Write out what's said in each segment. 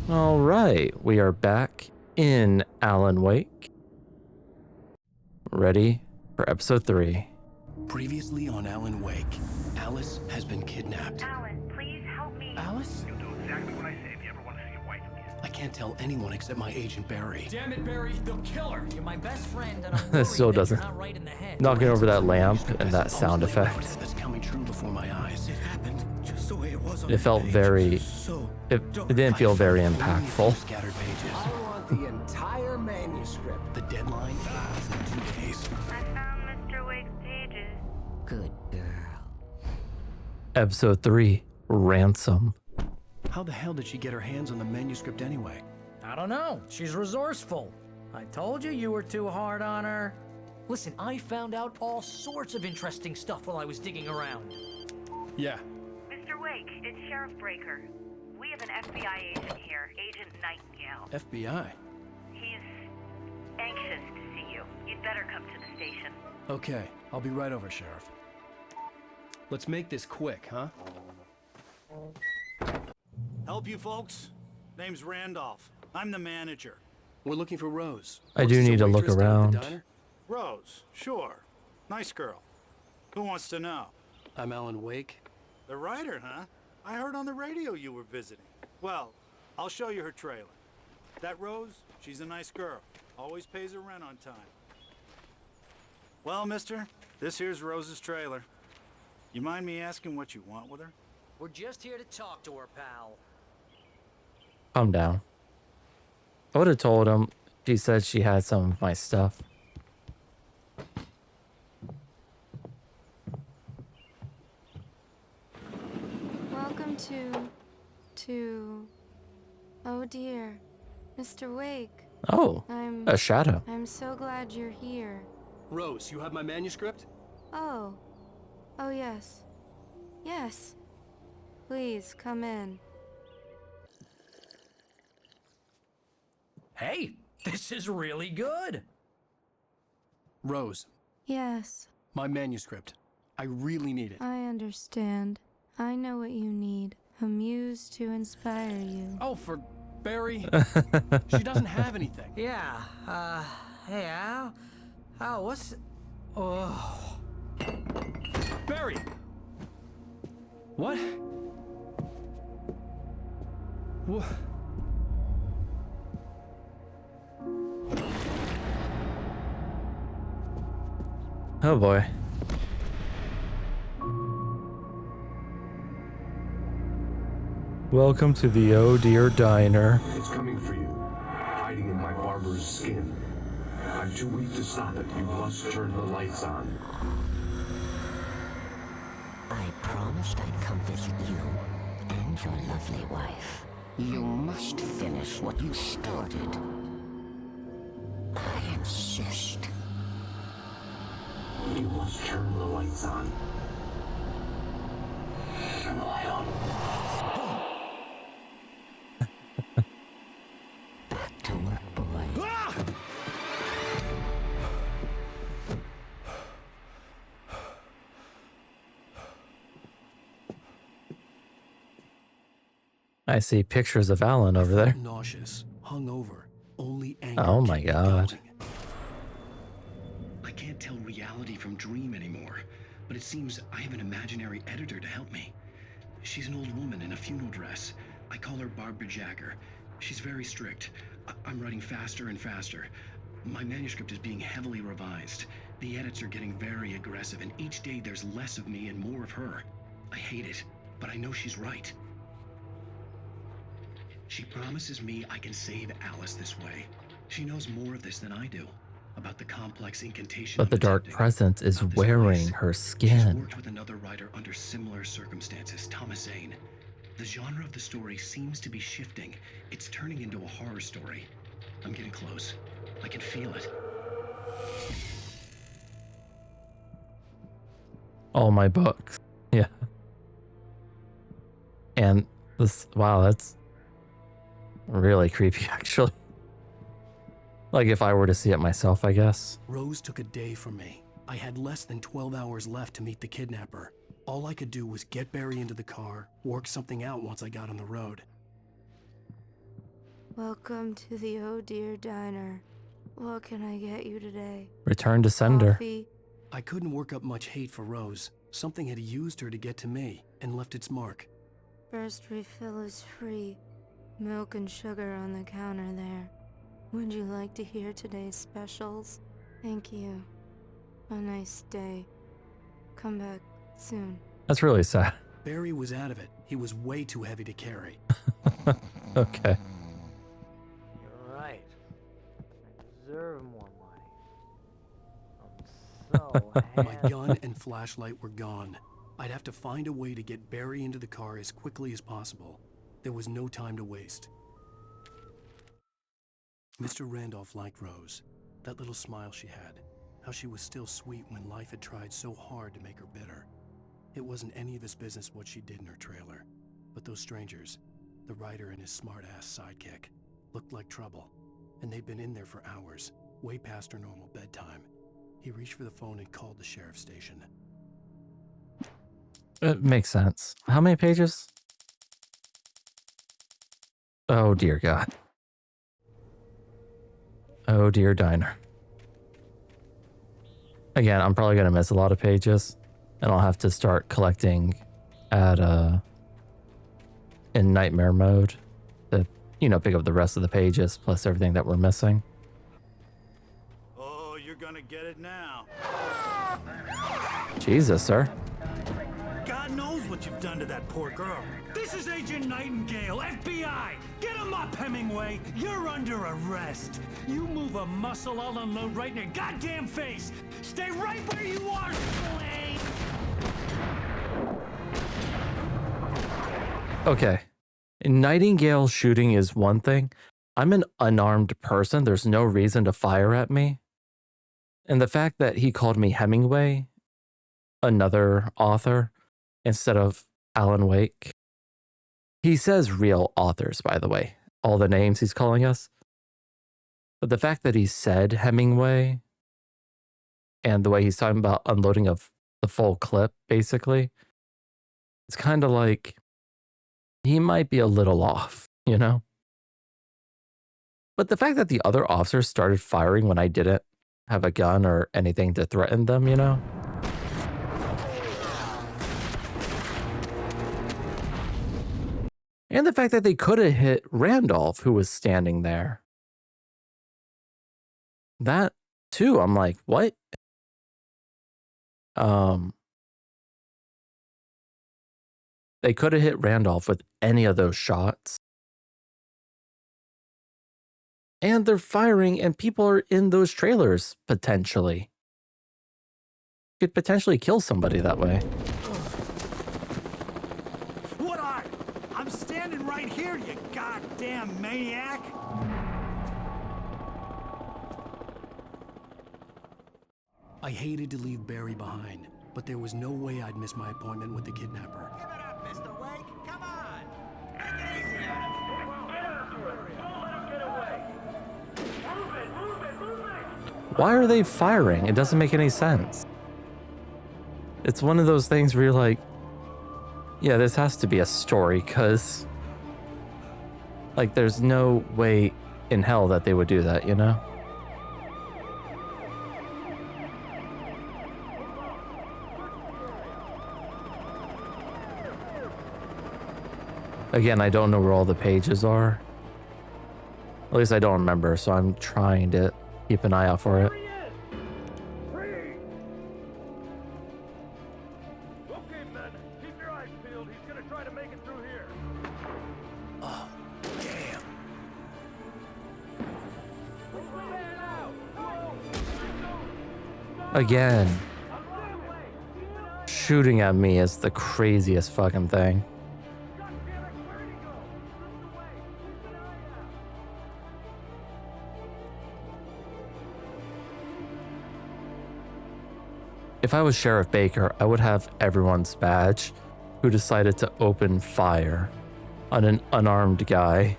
All right, we are back in Alan Wake, ready for episode 3. Previously on Alan Wake, Alice has been kidnapped. Alan, please help me. Alice? You'll do exactly what I say if you ever want to see your wife again. I can't tell anyone except my agent Barry. Damn it, Barry, they'll kill her. You're my best friend, and I'm This still worried that doesn't. you're not right in the head. Knocking over that lamp and that Always sound lay out effect. That's coming true before my eyes. It happened just the way it was on It the felt page. very. So It didn't feel very Only a few impactful. scattered pages. I want the entire manuscript. The deadline is in 2 days. I found Mr. Wake's pages. Good girl. Episode 3, Ransom. How the hell did she get her hands on the manuscript anyway? I don't know. She's resourceful. I told you were too hard on her. Listen, I found out all sorts of interesting stuff while I was digging around. Yeah. Mr. Wake, it's Sheriff Breaker. We have an FBI agent here, Agent Nightingale. FBI. He's anxious to see you. You'd better come to the station. Okay, I'll be right over, Sheriff. Let's make this quick, huh? Help you folks? Name's Randolph. I'm the manager. We're looking for Rose. I do Works as a need to look waitress down at the around. diner. Rose, sure. Nice girl. Who wants to know? I'm Alan Wake. The writer, huh? I heard on the radio you were visiting. Well, I'll show you her trailer. That Rose, she's a nice girl. Always pays her rent on time. Well, mister, this here's Rose's trailer. You mind me asking what you want with her? We're just here to talk to her, pal. Calm down. I would have told him. She said she had some of my stuff. Welcome to... Oh dear, Mr. Wake. Oh, a shadow. I'm so glad you're here. Rose, you have my manuscript? Oh. Oh yes. Yes. Please, come in. Hey, this is really good. Rose, Yes, my manuscript. I really need it. I understand. I know what you need. A muse to inspire you. Oh, for Barry. She doesn't have anything. Yeah, hey, Al? Al, what's... Oh... Barry! What? What? Oh boy. Welcome to the Oh Dear Diner. It's coming for you, hiding in my barber's skin. I'm too weak to stop it. You must turn the lights on. I promised I'd come visit you and your lovely wife. You must finish what you started. I insist. You must turn the lights on. Turn the light on. Back to work, boy. I see pictures of Alan over there. Nauseous, hungover, only anger. Oh my kept me God. going. I can't tell reality from dream anymore, but it seems I have an imaginary editor to help me. She's an old woman in a funeral dress. I call her Barbara Jagger. She's very strict. I'm writing faster and faster. My manuscript is being heavily revised. The edits are getting very aggressive, and each day there's less of me and more of her. I hate it, but I know she's right. She promises me I can save Alice this way. She knows more of this than I do, about the complex incantation. But the dark presence is wearing her She's skin. worked with another writer under similar circumstances, Thomas Zane. The genre of the story seems to be shifting. It's turning into a horror story. I'm getting close. I can feel it. All my books. Yeah. And this, wow, that's really creepy, actually. Like if I were to see it myself, I guess. Rose took a day from me. I had less than 12 hours left to meet the kidnapper. All I could do was get Barry into the car, work something out once I got on the road. Welcome to the Oh Dear Diner. What can I get you today? Return to sender. Coffee? I couldn't work up much hate for Rose. Something had used her to get to me and left its mark. First refill is free. Milk and sugar on the counter there. Would you like to hear today's specials? Thank you. A nice day. Come back soon. That's really sad. Barry was out of it. He was way too heavy to carry. Okay. You're right. I deserve more money. I'm so My gun and flashlight were gone. I'd have to find a way to get Barry into the car as quickly as possible. There was no time to waste. Mr. Randolph liked Rose. That little smile she had. How she was still sweet when life had tried so hard to make her bitter. It wasn't any of his business what she did in her trailer. But those strangers, the writer and his smart-ass sidekick, looked like trouble. And they'd been in there for hours, way past her normal bedtime. He reached for the phone and called the sheriff's station. It makes sense. How many pages? Oh, dear God. Oh, dear diner. Again, I'm probably going to miss a lot of pages, and I'll have to start collecting at in nightmare mode to, you know, pick up the rest of the pages plus everything that we're missing. Oh, you're gonna get it now. Jesus, sir. God knows what you've done to that poor girl. This is Agent Nightingale, FBI! Get him up, Hemingway! You're under arrest! You move a muscle, I'll unload right in your goddamn face! Stay right where you are, Slade! Okay. Nightingale shooting is one thing. I'm an unarmed person. There's no reason to fire at me. And the fact that he called me Hemingway, another author, instead of Alan Wake. He says real authors, by the way, all the names he's calling us. But the fact that he said Hemingway and the way he's talking about unloading of the full clip, basically, it's kind of like he might be a little off, you know? But the fact that the other officers started firing when I didn't have a gun or anything to threaten them, you know? And the fact that they could have hit Randolph, who was standing there. That, too, I'm like, what? They could have hit Randolph with any of those shots. And they're firing, and people are in those trailers, potentially. Could potentially kill somebody that way. What are? I'm standing right here, you goddamn maniac! I hated to leave Barry behind, but there was no way I'd miss my appointment with the kidnapper. Give it up, Mr. Wake. Come on. Take it easy on him. Why are they firing? It doesn't make any sense. It's one of those things where you're like, yeah, this has to be a story, because like there's no way in hell that they would do that, you know? Again, I don't know where all the pages are. At least I don't remember, so I'm trying to keep an eye out for it. Okay, men, keep your eyes peeled. He's gonna try to make it through here. Oh, damn. Again, shooting at me is the craziest fucking thing. If I was Sheriff Baker, I would have everyone's badge who decided to open fire on an unarmed guy.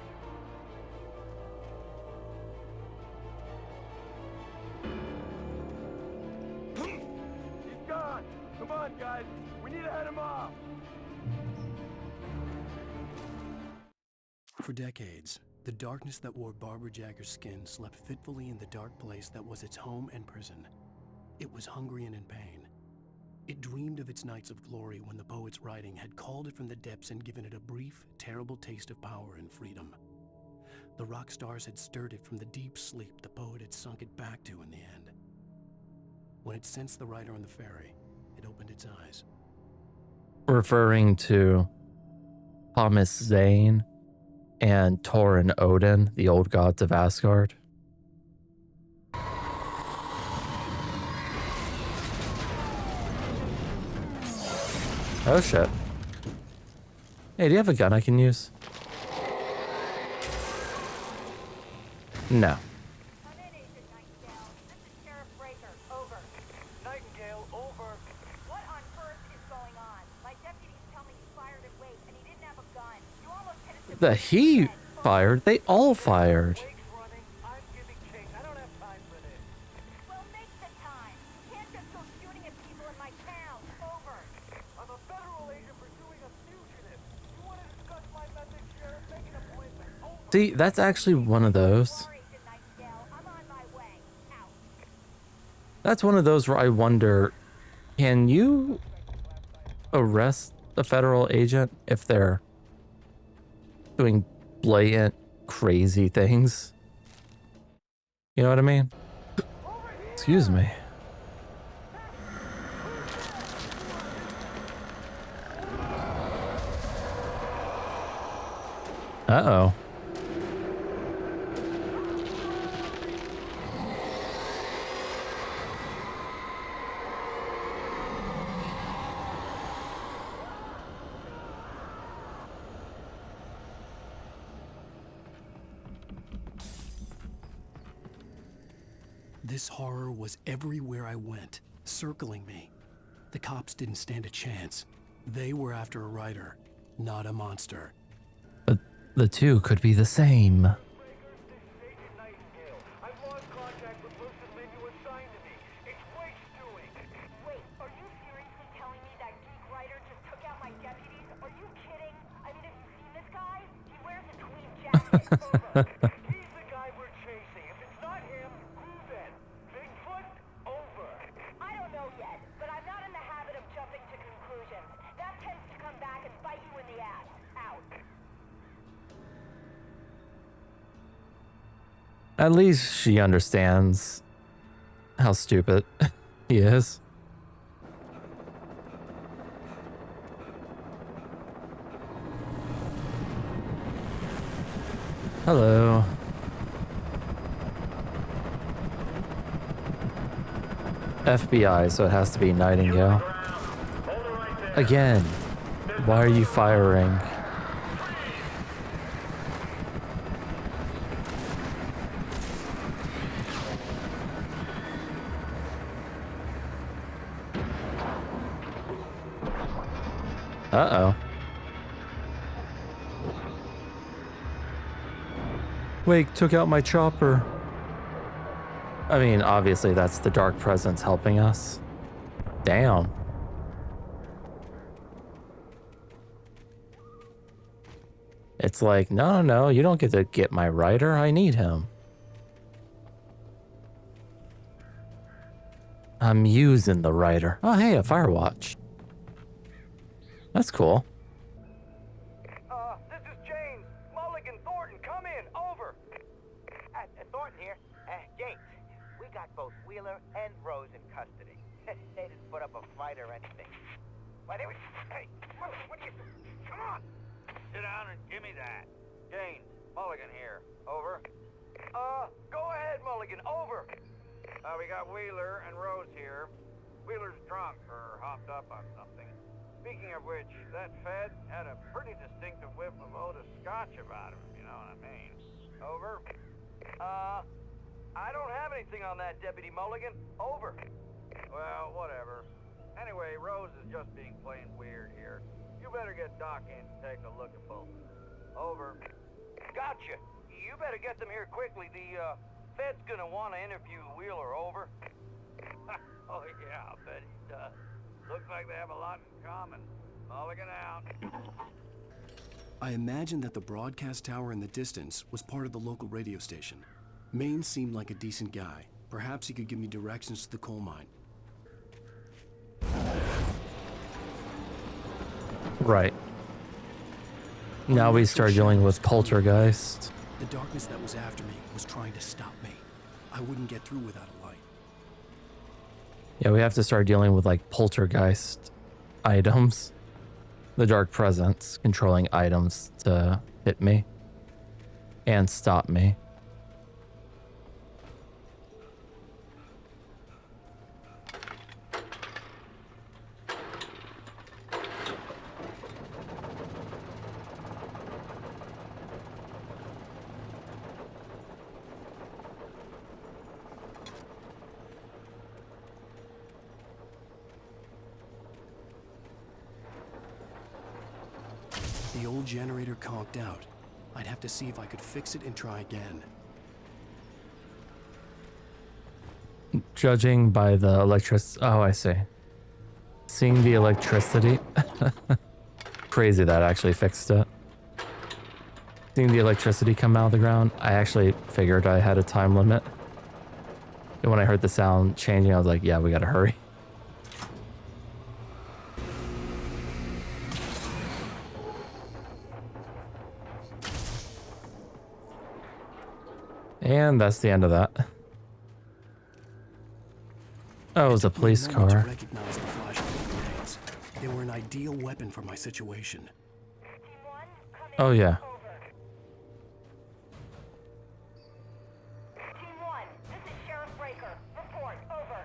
He's gone. Come on, guys. We need to head him off. For decades, The darkness that wore Barbara Jagger's skin slept fitfully in the dark place that was its home and prison. It was hungry and in pain. It dreamed of its nights of glory when the poet's writing had called it from the depths and given it a brief, terrible taste of power and freedom. The rock stars had stirred it from the deep sleep the poet had sunk it back to in the end. When it sensed the writer on the ferry, it opened its eyes. Referring to Thomas Zane and Thor and Odin, the old gods of Asgard. Oh shit. Hey, do you have a gun I can use? No. Unedited, Nightingale. This is Sheriff Breaker. Over. Nightingale, over. What on earth is going on? My deputies tell me you fired at Wake and he didn't have a gun. You almost hit us. The he fired, they all fired. Wake's running. I'm giving chase. I don't have time for this. Well, make the time. You can't just go shooting at people in my town. Over. I'm a federal agent pursuing a fugitive. You want to discuss my methods, Sheriff? Make an appointment. Over. See, that's actually one of those. I'm on my way. Out. That's one of those where I wonder, can you arrest a federal agent if they're doing blatant, crazy things? You know what I mean? Excuse me. Uh-oh. This horror was everywhere I went, circling me. The cops didn't stand a chance. They were after a writer, not a monster. But the two could be the same. Breaker, this is Agent Nightingale. I've lost contact with person Lynn you assigned to me. It's Wake's doing. Wait, are you seriously telling me that geek writer just took out my deputies? Are you kidding? I mean, have you seen this guy? He wears a tweed jacket. Over. He's the guy we're chasing. If it's not him, who then? Bigfoot? Over. I don't know yet, but I'm not in the habit of jumping to conclusions. That tends to come back and bite you in the ass. Out. At least she understands how stupid he is. Hello. FBI, so it has to be Nightingale. Again, why are you firing? Uh-oh. Wake took out my chopper. I mean, obviously that's the dark presence helping us. Damn. It's like, no, you don't get to get my writer. I need him. I'm using the writer. Oh, hey, a Firewatch. That's cool. This is James. Mulligan, Thornton, come in. Over. Thornton here. James, we got both Wheeler and Rose in custody. They didn't put up a fight or anything. Why, they were... Hey, what do you... Come on! Sit down and give me that. James, Mulligan here. Over. Go ahead, Mulligan. Over. We got Wheeler and Rose here. Wheeler's drunk or hopped up on something. Speaking of which, that Fed had a pretty distinctive whiff of Otis Scotch about him, if you know what I mean. Over. I don't have anything on that, Deputy Mulligan. Over. Well, whatever. Anyway, Rose is just being plain weird here. You better get Doc in to take a look at both. Over. Gotcha. You better get them here quickly. The, Fed's gonna want to interview Wheeler. Over. Oh, yeah, I'll bet he does. Looks like they have a lot in common. Mulligan out. I imagined that the broadcast tower in the distance was part of the local radio station. Maine seemed like a decent guy. Perhaps he could give me directions to the coal mine. Right. Now we start dealing with poltergeist. The darkness that was after me was trying to stop me. I wouldn't get through without a light. Yeah, we have to start dealing with like poltergeist items. The dark presence controlling items to hit me and stop me. The old generator conked out. I'd have to see if I could fix it and try again. Judging by the oh, I see. Seeing the electricity. Crazy that actually fixed it. Seeing the electricity come out of the ground, I actually figured I had a time limit. And when I heard the sound changing, I was like, yeah, we gotta hurry. And that's the end of that. Oh, it was a police car. To recognize the flash of the grenades. They were an ideal weapon for my situation. Oh yeah. Team 1, this is Sheriff Breaker. Report, over.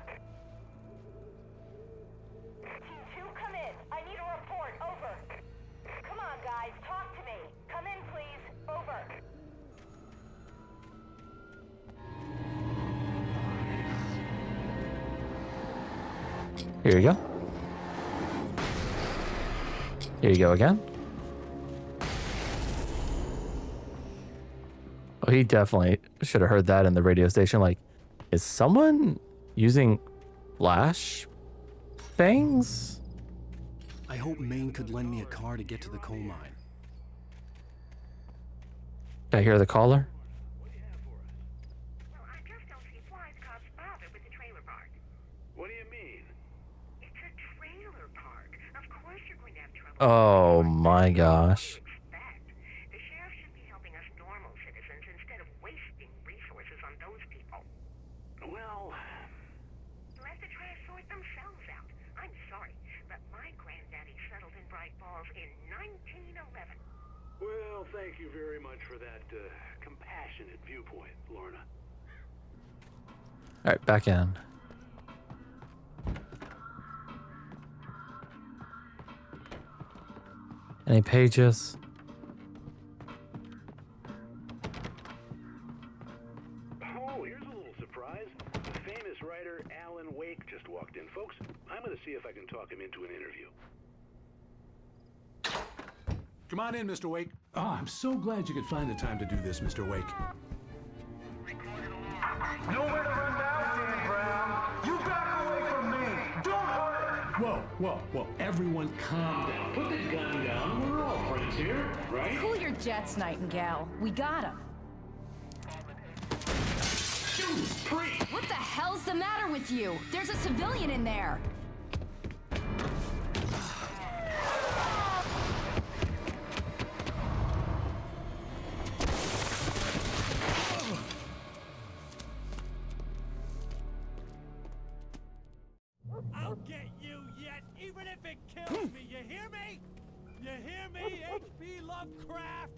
Team 2, come in. I need a report, over. Come on, guys, talk to me. Come in, please, over. Here you go. Here you go again. Oh, he definitely should have heard that in the radio station. Like, is someone using flash things? I hope Maine could lend me a car to get to the coal mine. Did I hear the caller? Well, I just don't see why the cops bothered with the trailer park. What do you mean? It's a trailer park. Of course you're going to have trouble. Oh my gosh. The sheriff should be helping us normal citizens instead of wasting resources on those people. Well, Let the trash sort themselves out. I'm sorry, but my granddaddy settled in Bright Falls in 1911. well, thank you very much for that compassionate viewpoint, Lorna. All right, back in. Any pages? Oh, here's a little surprise. The famous writer Alan Wake just walked in, folks. I'm going to see if I can talk him into an interview. Come on in, Mr. Wake. Oh, I'm so glad you could find the time to do this, Mr. Wake. Nowhere to run now, Dan Brown. You back away from me. Don't hurt. Whoa. Everyone calm down. Put the gun down. We're all friends here, right? Cool your jets, Nightingale. We got him. Shoes, pre! What the hell's the matter with you? There's a civilian in there. I'll get you yet, even if it kills me. You hear me? You hear me, H.P. Lovecraft?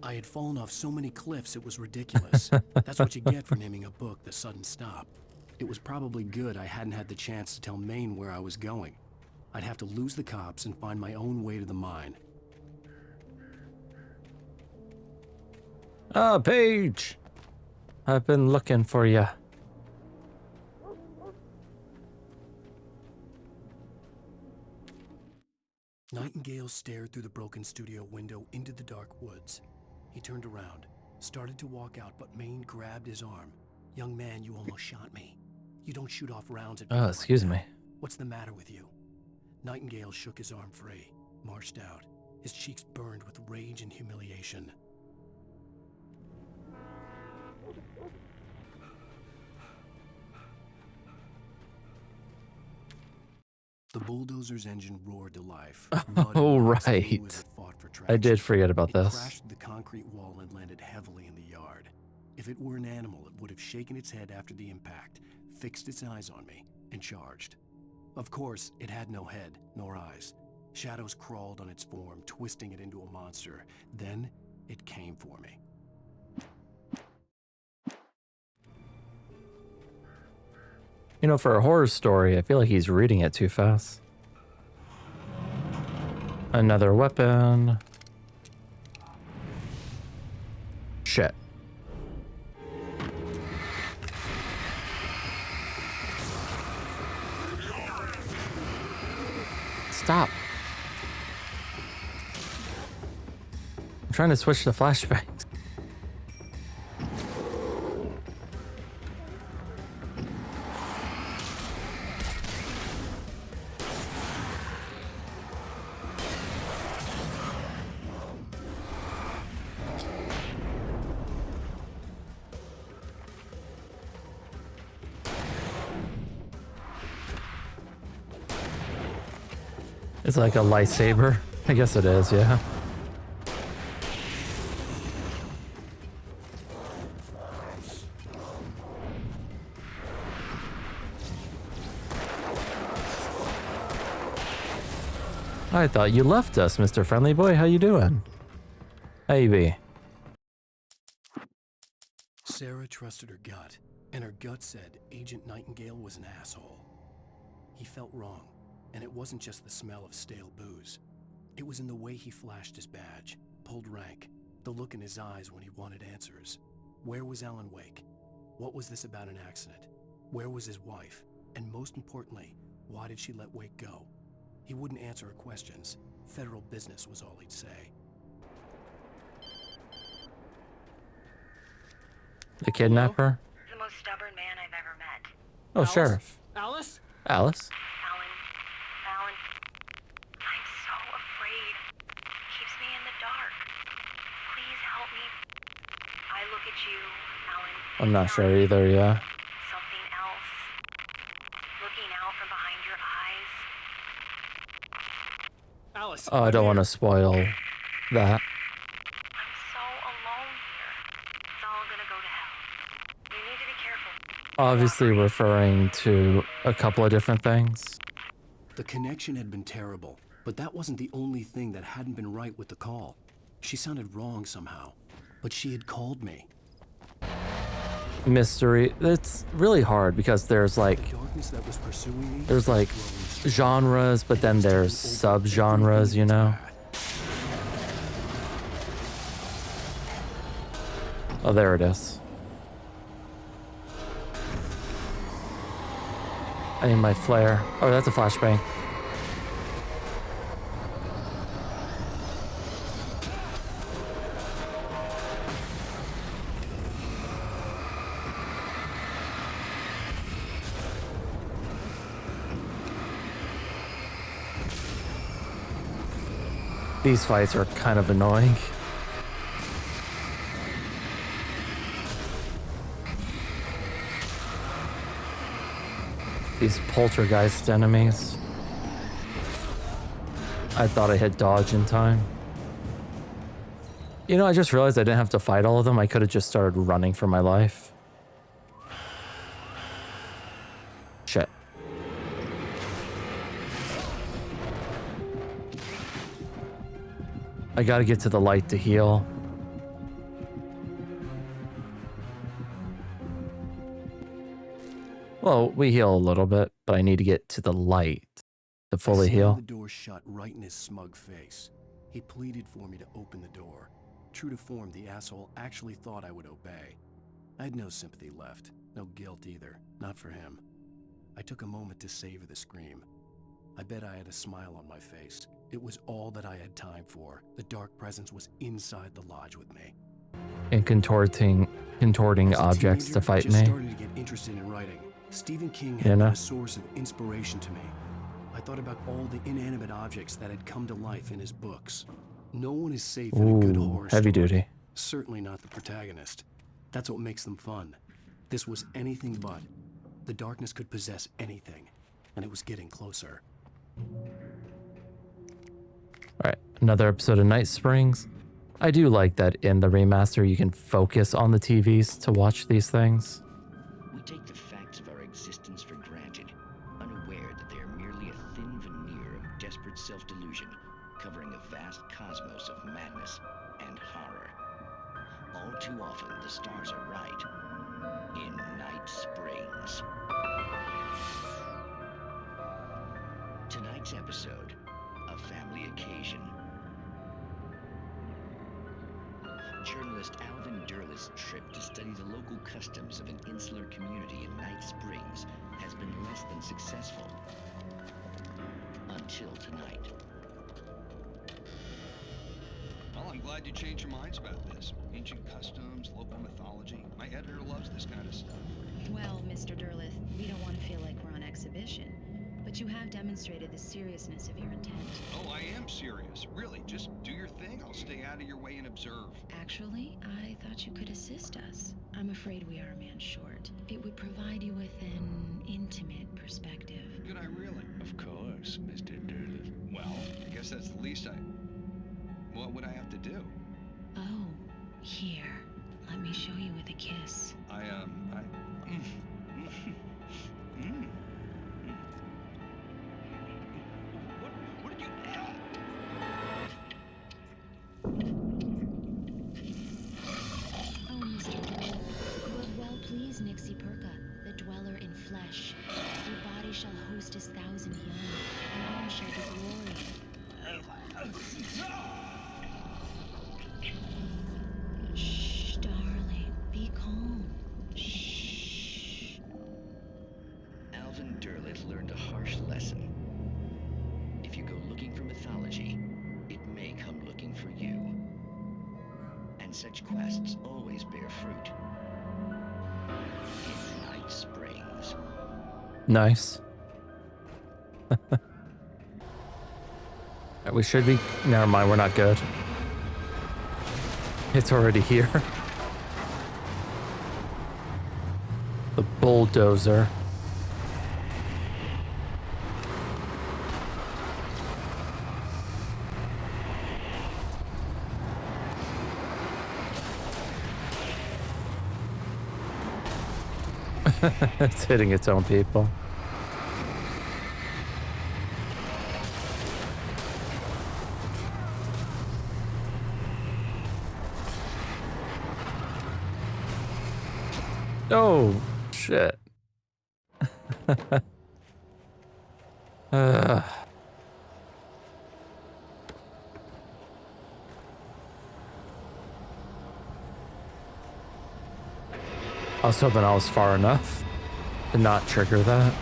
I had fallen off so many cliffs it was ridiculous. That's what you get for naming a book The Sudden Stop. It was probably good I hadn't had the chance to tell Maine where I was going. I'd have to lose the cops and find my own way to the mine. Ah, Paige. I've been looking for you. Nightingale stared through the broken studio window into the dark woods. He turned around, started to walk out, but Maine grabbed his arm. Young man, you almost shot me. You don't shoot off rounds at people like Excuse that. me. What's the matter with you? Nightingale shook his arm free, marched out. His cheeks burned with rage and humiliation. The bulldozer's engine roared to life. Mud Oh, and rocks flew right. as it fought for I did traction. forget about It this. crashed through the concrete wall and landed heavily in the yard. If it were an animal, it would have shaken its head after the impact, fixed its eyes on me, and charged. Of course, it had no head, nor eyes. Shadows crawled on its form, twisting it into a monster. Then, it came for me. You know, for a horror story, I feel like he's reading it too fast. Another weapon. Shit. Stop. I'm trying to switch to flashbacks. It's like a lightsaber. I guess it is, yeah. I thought you left us, Mr. Friendly Boy. How you doing? How you be? Sarah trusted her gut, and her gut said Agent Nightingale was an asshole. He felt wrong, and it wasn't just the smell of stale booze. It was in the way he flashed his badge, pulled rank, the look in his eyes when he wanted answers. Where was Alan Wake? What was this about an accident? Where was his wife? And most importantly, why did she let Wake go? He wouldn't answer her questions. Federal business was all he'd say. The kidnapper? The most stubborn man I've ever met. Oh, Alice? Sheriff. Alice? Alice? Alan, I'm so afraid. Keeps me in the dark. Please help me. I look at you, Alan. I'm not sure either, yeah. Something else. Looking out from behind your eyes. Alice. Oh, I don't want to spoil that. I'm so alone here. It's all gonna go to hell. You need to be careful. Obviously referring to a couple of different things. The connection had been terrible, but that wasn't the only thing that hadn't been right with the call. She sounded wrong somehow, but she had called me. Mystery. It's really hard because there's like Darkness that was pursuing me. there's like genres, but then there's sub-genres, you know? Oh, there it is. I need my flare. Oh, that's a flashbang. These fights are kind of annoying. These poltergeist enemies. I thought I had dodge in time. You know, I just realized I didn't have to fight all of them. I could have just started running for my life. Shit. I gotta get to the light to heal. Well, we heal a little bit, but I need to get to the light to fully I slammed heal. the door shut right in his smug face. He pleaded for me to open the door. True to form, the asshole actually thought I would obey. I had no sympathy left, no guilt either, not for him. I took a moment to savor the scream. I bet I had a smile on my face. It was all that I had time for. The dark presence was inside the lodge with me. And contorting objects to fight I just me. started to get interested in writing. Stephen King You had know? been a source of inspiration to me. I thought about all the inanimate objects that had come to life in his books. No one is safe in a good Ooh, horror heavy story. duty. Certainly not the protagonist. That's what makes them fun. This was anything but. The darkness could possess anything, and it was getting closer. Alright, another episode of Night Springs. I do like that in the remaster you can focus on the TVs to watch these things. We take the facts of our existence for granted, unaware that they are merely a thin veneer of desperate self-delusion, covering a vast cosmos of madness and horror. All too often, the stars are right. In Night Springs. Tonight's episode, a family occasion. Journalist Alvin Derleth's trip to study the local customs of an insular community in Night Springs has been less than successful. Until tonight. Well, I'm glad you changed your minds about this. Ancient customs, local mythology. My editor loves this kind of stuff. Well, Mr. Derleth, we don't want to feel like we're on exhibition, but you have demonstrated the seriousness of your intent. Oh, I am serious. Really, just do your thing. I'll stay out of your way and observe. Actually, I thought you could assist us. I'm afraid we are a man short. It would provide you with an intimate perspective. Could I really? Of course, Mr. Derleth. Well, I guess that's the least What would I have to do? Oh, here. Let me show you with a kiss. What did you... Oh, Mr. Derleth, you have well pleased Nixie Perka, the dweller in flesh. Your body shall host his 1,000 young, and all shall be glory. Shh, darling, be calm. Shh. Alvin Derleth learned a harsh lesson. If you go looking for mythology, it may come looking for you. And such quests always bear fruit. In Night Springs. Nice. We should be... Never mind, we're not good. It's already here. The bulldozer. It's hitting its own people. Oh, shit. I was hoping I was far enough to not trigger that.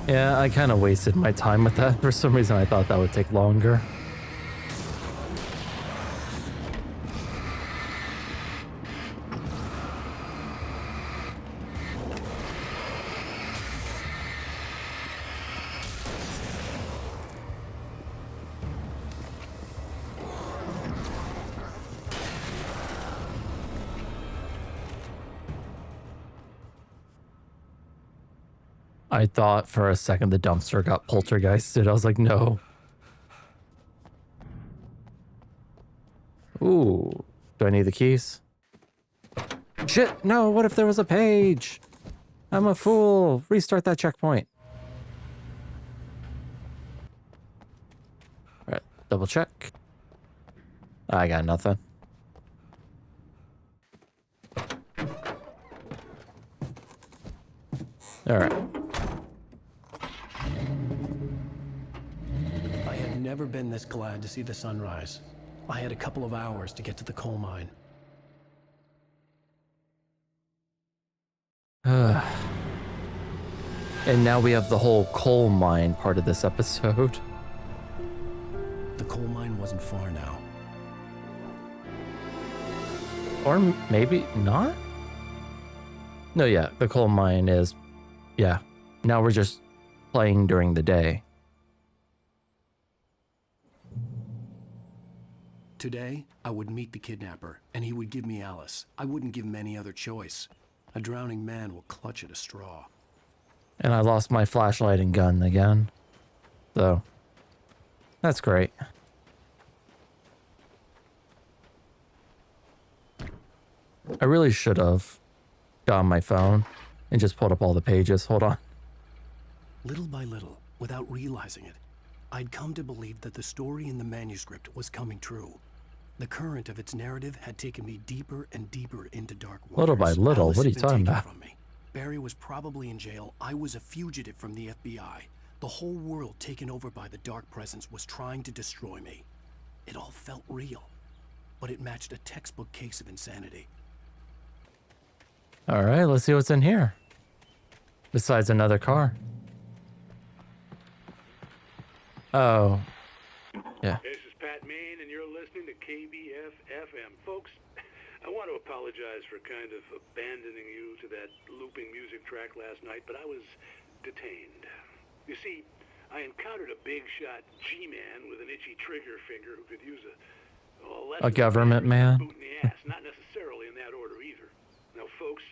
Yeah, I kind of wasted my time with that. For some reason, I thought that would take longer. I thought for a second the dumpster got poltergeisted. I was like, no. Ooh, do I need the keys? Shit, no, what if there was a page? I'm a fool. Restart that checkpoint. All right, double check. I got nothing. All right. I had never been this glad to see the sunrise. I had a couple of hours to get to the coal mine. And now we have the whole coal mine part of this episode. The coal mine wasn't far now. Or maybe not? No, yeah, the coal mine is, yeah. Now we're just playing during the day. Today, I would meet the kidnapper, and he would give me Alice. I wouldn't give him any other choice. A drowning man will clutch at a straw. And I lost my flashlight and gun again. So, that's great. I really should have got on my phone and just pulled up all the pages. Hold on. Little by little, without realizing it, I'd come to believe that the story in the manuscript was coming true. The current of its narrative had taken me deeper and deeper into dark waters. Little by little, Alice what are you had been talking taken about? from me. Barry was probably in jail. I was a fugitive from the FBI. The whole world taken over by the dark presence was trying to destroy me. It all felt real, but it matched a textbook case of insanity. All right, let's see what's in here. Besides another car. Oh, yeah. This is Pat Maine, and you're listening to KBF-FM. Folks, I want to apologize for kind of abandoning you to that looping music track last night, but I was detained. You see, I encountered a big shot G-man with an itchy trigger finger who could use A government man. boot in the ass. Not necessarily in that order either. Now, folks,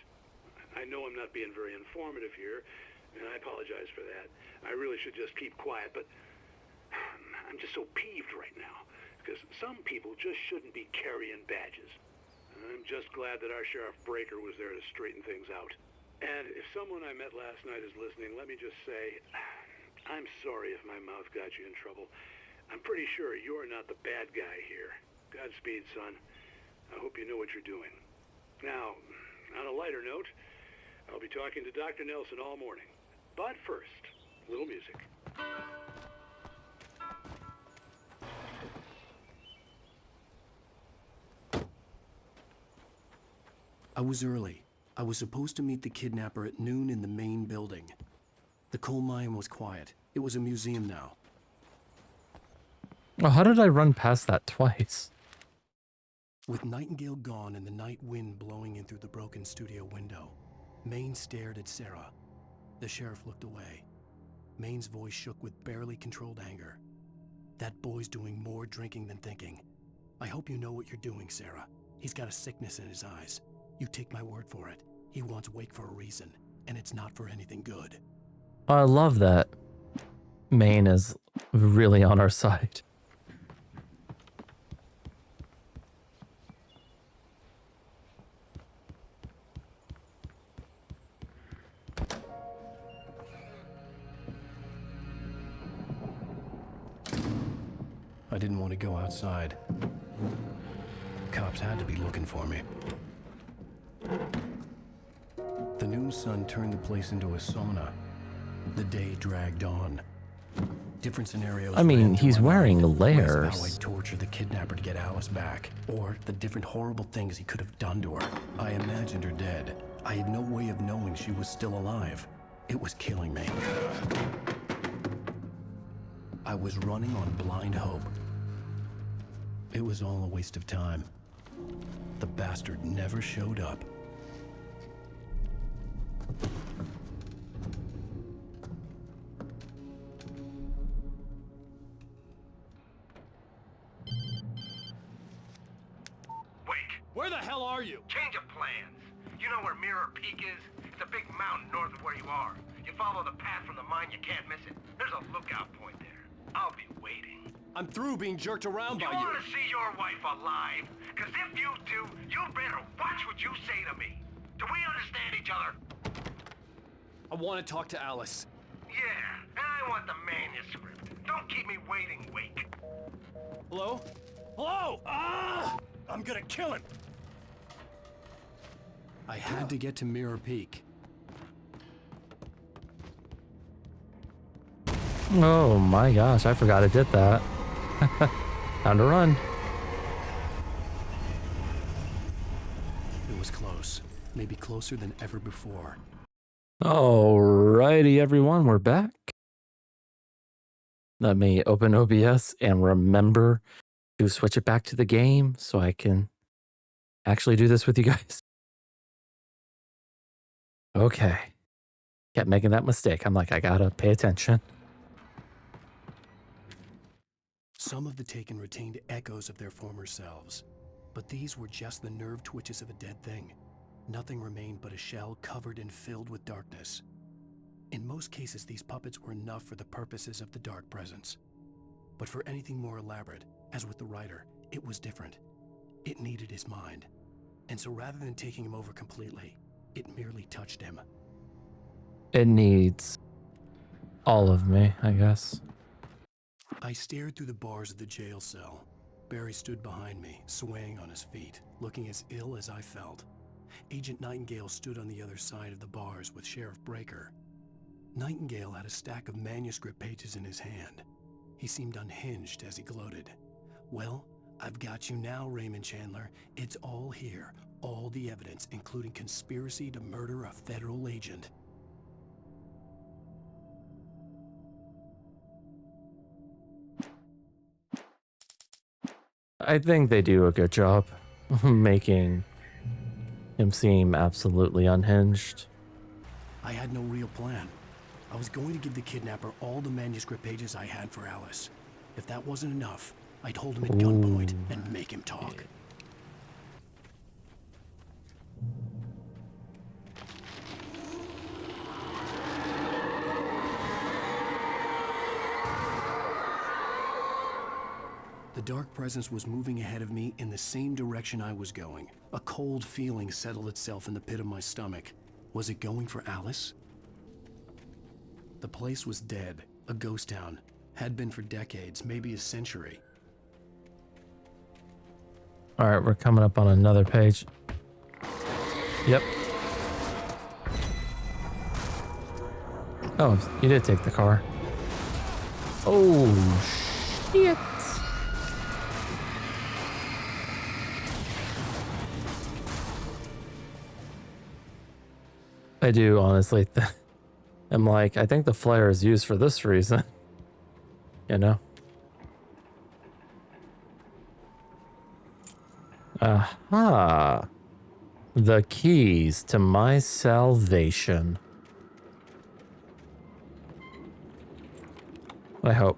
I know I'm not being very informative here, and I apologize for that. I really should just keep quiet, but I'm just so peeved right now, because some people just shouldn't be carrying badges. I'm just glad that our Sheriff Breaker was there to straighten things out. And if someone I met last night is listening, let me just say, I'm sorry if my mouth got you in trouble. I'm pretty sure you're not the bad guy here. Godspeed, son. I hope you know what you're doing. Now, on a lighter note, I'll be talking to Dr. Nelson all morning. But first, a little music. I was early. I was supposed to meet the kidnapper at noon in the main building. The coal mine was quiet. It was a museum now. Oh, how did I run past that twice? With Nightingale gone and the night wind blowing in through the broken studio window, Maine stared at Sarah. The sheriff looked away. Maine's voice shook with barely controlled anger. That boy's doing more drinking than thinking. I hope you know what you're doing, Sarah. He's got a sickness in his eyes. You take my word for it. He wants Wake for a reason, and it's not for anything good. I love that Maine is really on our side. I didn't want to go outside. Cops had to be looking for me. The noon sun turned the place into a sauna. The day dragged on. Different scenarios. I mean, he's wearing ways of layers. how I'd torture the kidnapper to get Alice back, or the different horrible things he could have done to her. I imagined her dead. I had no way of knowing she was still alive. It was killing me. I was running on blind hope. It was all a waste of time. The bastard never showed up. Where the hell are you? Change of plans. You know where Mirror Peak is? It's a big mountain north of where you are. You follow the path from the mine, you can't miss it. There's a lookout point there. I'll be waiting. I'm through being jerked around by You you. want to see your wife alive? Because if you do, you better watch what you say to me. Do we understand each other? I want to talk to Alice. Yeah, and I want the manuscript. Don't keep me waiting, Wake. Hello? Hello! Ah! I'm gonna kill him! I had to get to Mirror Peak. Oh my gosh, I forgot I did that. Time to run. It was close. Maybe closer than ever before. Alrighty. Alrighty, everyone, we're back. Let me open OBS and remember to switch it back to the game so I can actually do this with you guys. Okay. Kept making that mistake. I'm like, I gotta pay attention. Some of the taken retained echoes of their former selves, but these were just the nerve twitches of a dead thing. Nothing remained but a shell covered and filled with darkness. In most cases, these puppets were enough for the purposes of the dark presence. But for anything more elaborate, as with the writer, it was different. It needed his mind. And so rather than taking him over completely, it merely touched him. It needs all of me, I guess. I stared through the bars of the jail cell. Barry stood behind me, swaying on his feet, looking as ill as I felt. Agent Nightingale stood on the other side of the bars with Sheriff Breaker. Nightingale had a stack of manuscript pages in his hand. He seemed unhinged as he gloated. Well, I've got you now, Raymond Chandler. It's all here. All the evidence, including conspiracy to murder a federal agent. I think they do a good job making him seem absolutely unhinged. I had no real plan. I was going to give the kidnapper all the manuscript pages I had for Alice. If that wasn't enough, I'd hold him at gunpoint and make him talk. The dark presence was moving ahead of me in the same direction I was going. A cold feeling settled itself in the pit of my stomach. Was it going for Alice? The place was dead, a ghost town. Had been for decades, maybe a century. All right, we're coming up on another page. Yep. Oh, you did take the car. Oh, shit. I do, honestly. I'm like, I think the flare is used for this reason. You know? Aha. The keys to my salvation. I hope.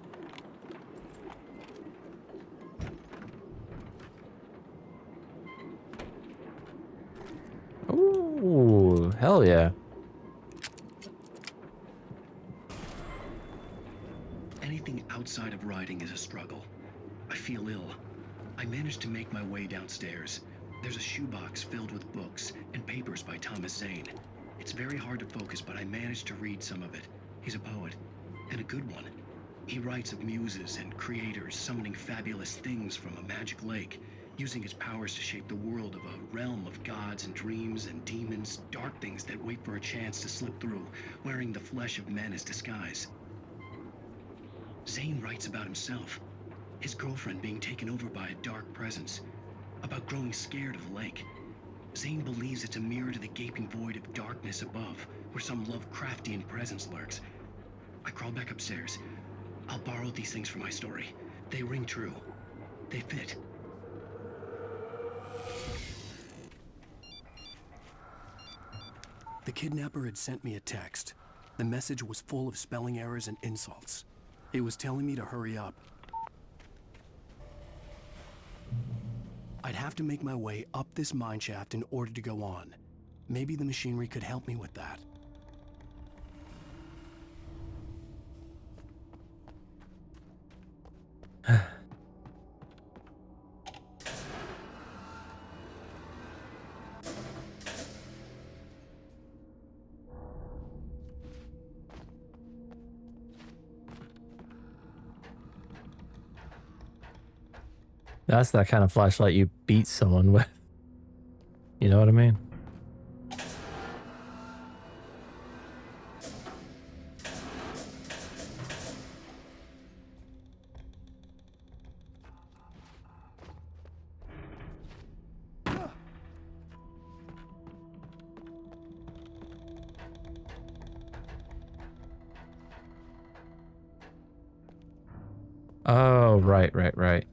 Ooh, hell yeah. Anything outside of writing is a struggle. I feel ill. I managed to make my way downstairs. There's a shoebox filled with books and papers by Thomas Zane. It's very hard to focus, but I managed to read some of it. He's a poet, and a good one. He writes of muses and creators summoning fabulous things from a magic lake, using his powers to shape the world of a realm of gods and dreams and demons, dark things that wait for a chance to slip through, wearing the flesh of men as disguise. Zane writes about himself, his girlfriend being taken over by a dark presence, about growing scared of the lake. Zane believes it's a mirror to the gaping void of darkness above, where some Lovecraftian presence lurks. I crawl back upstairs. I'll borrow these things for my story. They ring true. They fit. The kidnapper had sent me a text. The message was full of spelling errors and insults. It was telling me to hurry up. I'd have to make my way up this mine shaft in order to go on. Maybe the machinery could help me with that. That's that kind of flashlight you beat someone with. You know what I mean? Oh, right, right, right.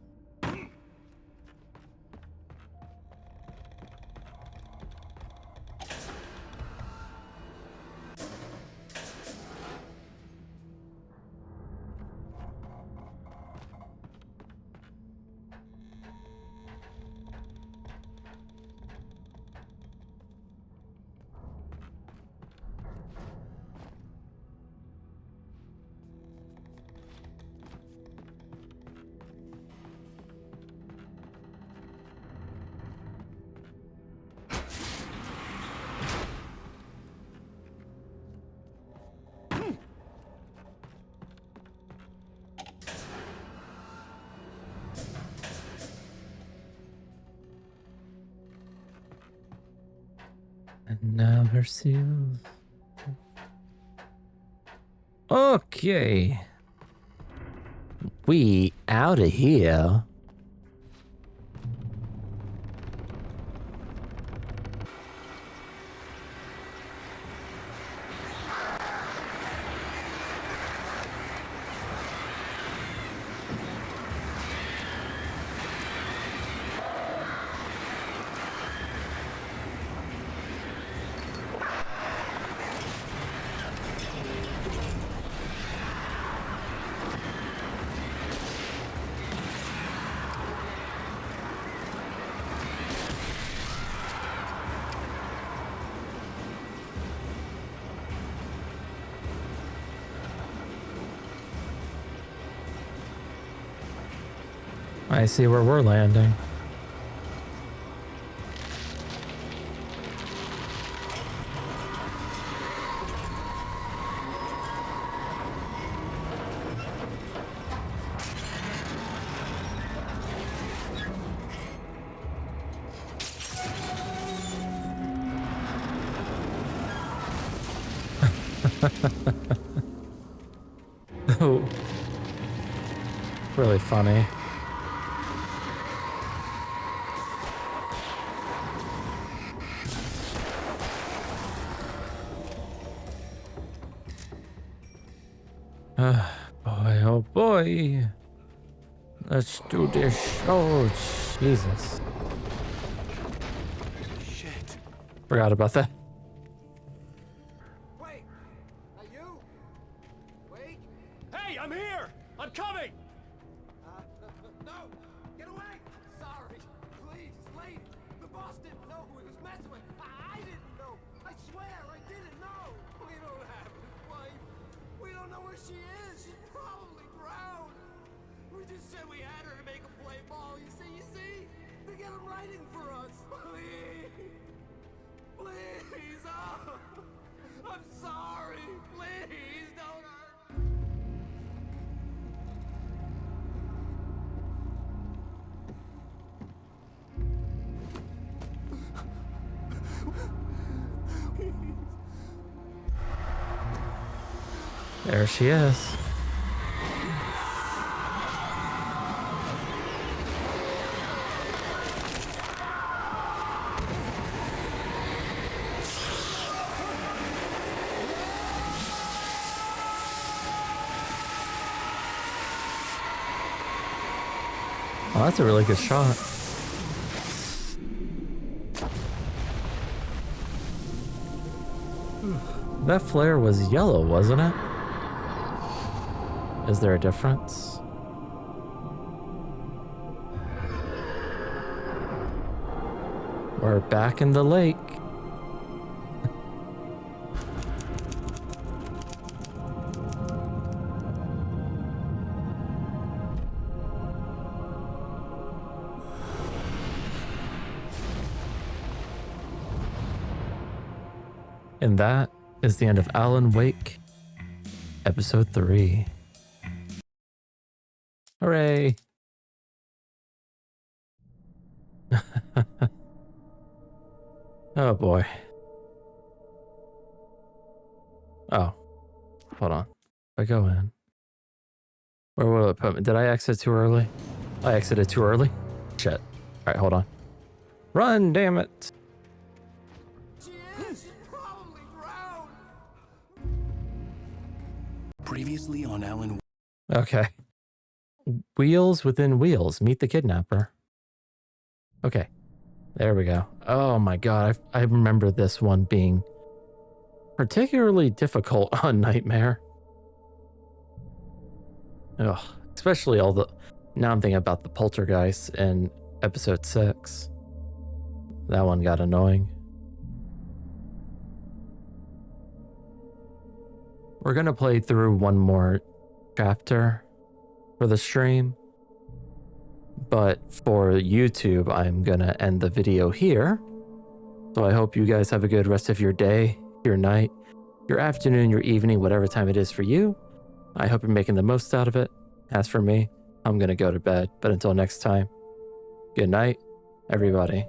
And now her seals. Okay. We out of here. I see where we're landing. Oh, really funny. Boy, oh boy. Let's do this. Oh, Jesus. Shit. Forgot about that. Wait! Are you? Wait! Hey, I'm here! I'm coming! No! Get away! Sorry. Please, lady. The boss didn't know who he was messing with. I didn't know. I swear, I didn't know. We don't have his wife. We don't know where she is. She's probably drowned. We just said we had her to make him play ball. You see? To get him writing for us. Please. Please. Oh. I'm sorry. Please don't hurt. There she is. Oh, that's a really good shot. That flare was yellow, wasn't it? Is there a difference? We're back in the lake. And that is the end of Alan Wake, episode 3. Hooray! Oh boy. Oh, hold on. If I go in, where will it put me? Did I exit too early? I exited too early? Shit. Alright, hold on. Run, damn it! Previously on Alan. Okay. Wheels within wheels. Meet the kidnapper. Okay, there we go. Oh my god, I remember this one being particularly difficult on Nightmare. Ugh, especially all the... Now I'm thinking about the poltergeist in episode 6. That one got annoying. We're gonna play through one more chapter for the stream, but for YouTube, I'm gonna end the video here. So I hope you guys have a good rest of your day, your night, your afternoon, your evening, whatever time it is for you. I hope you're making the most out of it. As for me, I'm gonna go to bed, but until next time, good night, everybody.